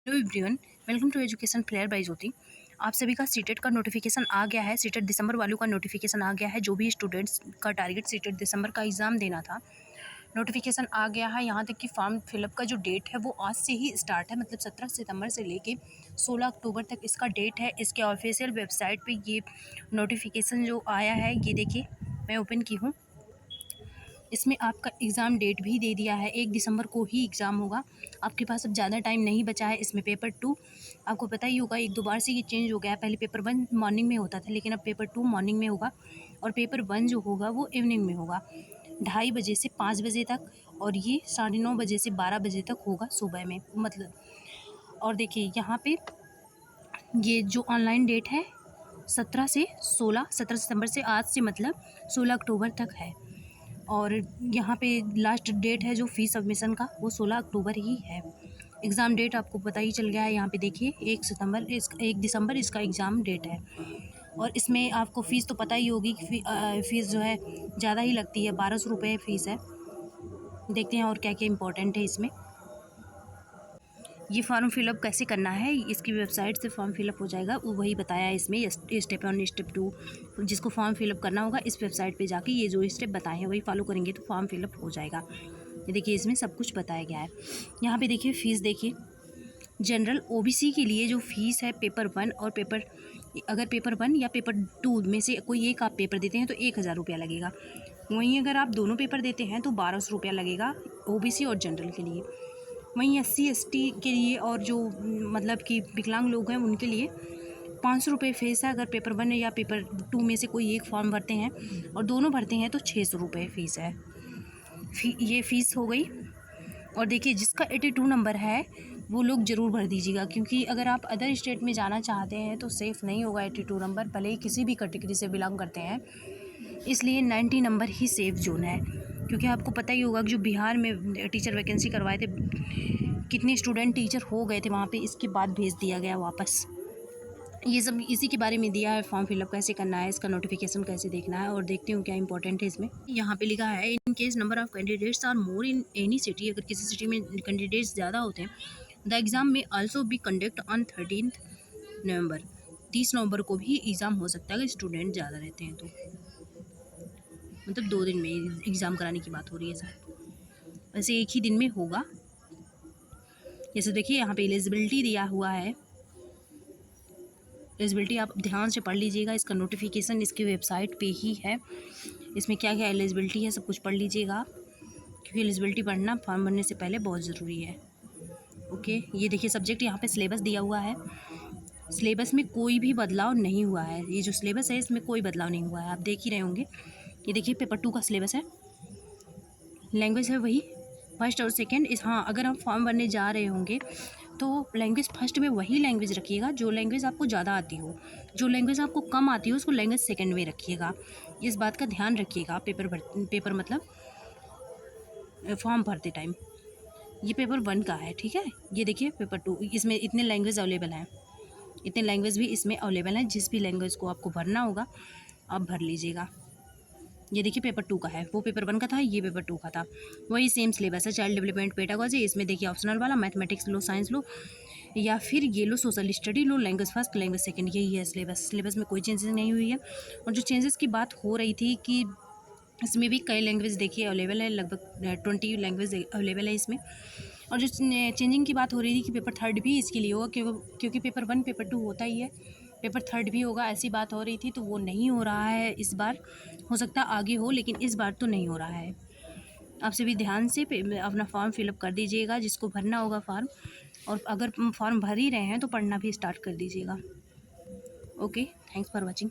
Hello everyone, welcome to education player by Jyoti. आप सभी का सीटेट का नोटिफिकेशन आ गया है। सीटेट दिसंबर वालों का नोटिफिकेशन आ गया है। जो भी स्टूडेंट्स का टारगेट सीटेट दिसंबर का एग्ज़ाम देना था, नोटिफिकेशन आ गया है। यहाँ तक कि फॉर्म फिलअप का जो डेट है वो आज से ही स्टार्ट है, मतलब 17 सितंबर से लेके 16 अक्टूबर तक इसका डेट है। इसके ऑफिशियल वेबसाइट पे ये नोटिफिकेशन जो आया है, ये देखिए मैं ओपन की हूँ। इसमें आपका एग्ज़ाम डेट भी दे दिया है, 1 दिसंबर को ही एग्ज़ाम होगा। आपके पास अब ज़्यादा टाइम नहीं बचा है। इसमें पेपर 2 आपको पता ही होगा, 1-2 बार से ये चेंज हो गया है। पहले पेपर 1 मॉर्निंग में होता था, लेकिन अब पेपर 2 मॉर्निंग में होगा और पेपर 1 जो होगा वो इवनिंग में होगा, 2:30 बजे से 5 बजे तक, और ये 9:30 बजे से 12 बजे तक होगा सुबह में, मतलब। और देखिए यहाँ पे ये जो ऑनलाइन डेट है 17 सितंबर से, आज से मतलब 16 अक्टूबर तक है। और यहाँ पे लास्ट डेट है जो फ़ीस सबमिशन का, वो 16 अक्टूबर ही है। एग्ज़ाम डेट आपको पता ही चल गया है। यहाँ पे देखिए 1 दिसंबर इसका एग्ज़ाम डेट है। और इसमें आपको फ़ीस तो पता ही होगी कि फ़ीस जो है ज़्यादा ही लगती है, 1200 रुपये फ़ीस है। देखते हैं और क्या क्या इम्पोर्टेंट है इसमें। ये फॉर्म फिलअप कैसे करना है, इसकी वेबसाइट से फॉर्म फिलअप हो जाएगा, वो वही बताया है इसमें। स्टेप 1 स्टेप 2 जिसको फॉर्म फिलअप करना होगा, इस वेबसाइट पे जाके ये जो स्टेप बताए हैं वही फॉलो करेंगे तो फॉर्म फिलअप हो जाएगा। ये देखिए इसमें सब कुछ बताया गया है। यहाँ पे देखिए फ़ीस देखिए, जनरल ओबीसी के लिए जो फ़ीस है पेपर 1 और अगर पेपर 1 या पेपर 2 में से कोई एक आप पेपर देते हैं तो 1000 रुपया लगेगा। वहीं अगर आप दोनों पेपर देते हैं तो 1200 रुपया लगेगा ओबीसी और जनरल के लिए। वहीं एससी एसटी के लिए और जो मतलब कि विकलांग लोग हैं उनके लिए 500 रुपये फ़ीस है, अगर पेपर 1 या पेपर 2 में से कोई एक फॉर्म भरते हैं और दोनों भरते हैं तो 600 रुपये फ़ीस है। ये फ़ीस हो गई। और देखिए जिसका 82 नंबर है वो लोग ज़रूर भर दीजिएगा, क्योंकि अगर आप अदर स्टेट में जाना चाहते हैं तो सेफ़ नहीं होगा 82 नंबर, भले ही किसी भी कैटेगरी से बिलोंग करते हैं। इसलिए 90 नंबर ही सेफ़ जोन है, क्योंकि आपको पता ही होगा कि जो बिहार में टीचर वैकेंसी करवाए थे, कितने स्टूडेंट टीचर हो गए थे वहाँ पे, इसके बाद भेज दिया गया वापस। ये सब इसी के बारे में दिया है, फॉर्म फिलअप कैसे करना है, इसका नोटिफिकेशन कैसे देखना है। और देखती हूँ क्या इंपॉर्टेंट है इसमें। यहाँ पे लिखा है, in case number of candidates are more in any city, अगर किसी सिटी में कैंडिडेट्स ज़्यादा होते हैं, the exam may also be conduct on 13 November, 30 नवंबर को भी एग्ज़ाम हो सकता है अगर स्टूडेंट ज़्यादा रहते हैं तो। मतलब 2 दिन में एग्ज़ाम कराने की बात हो रही है शायद, वैसे एक ही दिन में होगा। जैसे देखिए यहाँ पे एलिजिबिलिटी दिया हुआ है, एलिजिबिलिटी आप ध्यान से पढ़ लीजिएगा। इसका नोटिफिकेशन इसकी वेबसाइट पे ही है। इसमें क्या क्या एलिजिबिलिटी है सब कुछ पढ़ लीजिएगा आप, क्योंकि एलिजिबिलिटी पढ़ना फॉर्म भरने से पहले बहुत ज़रूरी है। ओके, ये देखिए सब्जेक्ट यहाँ पे सिलेबस दिया हुआ है। सिलेबस में कोई भी बदलाव नहीं हुआ है। ये जो सिलेबस है इसमें कोई बदलाव नहीं हुआ है, आप देख ही रहे होंगे। ये देखिए पेपर 2 का सिलेबस है, लैंग्वेज है वही फर्स्ट और सेकेंड। हाँ, अगर आप फॉर्म भरने जा रहे होंगे तो लैंग्वेज फर्स्ट में वही लैंग्वेज रखिएगा जो लैंग्वेज आपको ज़्यादा आती हो। जो लैंग्वेज आपको कम आती हो उसको लैंग्वेज सेकंड में रखिएगा। इस बात का ध्यान रखिएगा पेपर मतलब फॉर्म भरते टाइम। ये पेपर 1 का है, ठीक है। ये देखिए पेपर 2, इसमें इतने लैंग्वेज अवेलेबल हैं, इतने लैंग्वेज भी इसमें अवेलेबल हैं। जिस भी लैंग्वेज को आपको भरना होगा आप भर लीजिएगा। ये देखिए पेपर 2 का है, वो पेपर 1 का था, ये पेपर 2 का था। वही सेम सिलेबस है, चाइल्ड डेवलपमेंट पेडागोजी। इसमें देखिए ऑप्शनल वाला मैथमेटिक्स लो, साइंस लो, या फिर ये लो सोशल स्टडी लो, लैंग्वेज फर्स्ट लैंग्वेज सेकंड, यही है सिलेबस। सिलेबस में कोई चेंजेस नहीं हुई है। और जो चेंजेस की बात हो रही थी कि इसमें भी कई लैंग्वेज देखिए अवेलेबल है, लगभग 20 लैंग्वेज अवेलेबल है इसमें। और जो चेंजिंग की बात हो रही थी कि पेपर 3 भी इसके लिए होगा, क्योंकि पेपर 1 पेपर 2 होता ही है, पेपर 3 भी होगा, ऐसी बात हो रही थी। तो वो नहीं हो रहा है इस बार, हो सकता है आगे हो, लेकिन इस बार तो नहीं हो रहा है। आप सभी ध्यान से अपना फॉर्म फिलअप कर दीजिएगा, जिसको भरना होगा फॉर्म। और अगर फॉर्म भर ही रहे हैं तो पढ़ना भी स्टार्ट कर दीजिएगा। Okay, thanks for watching.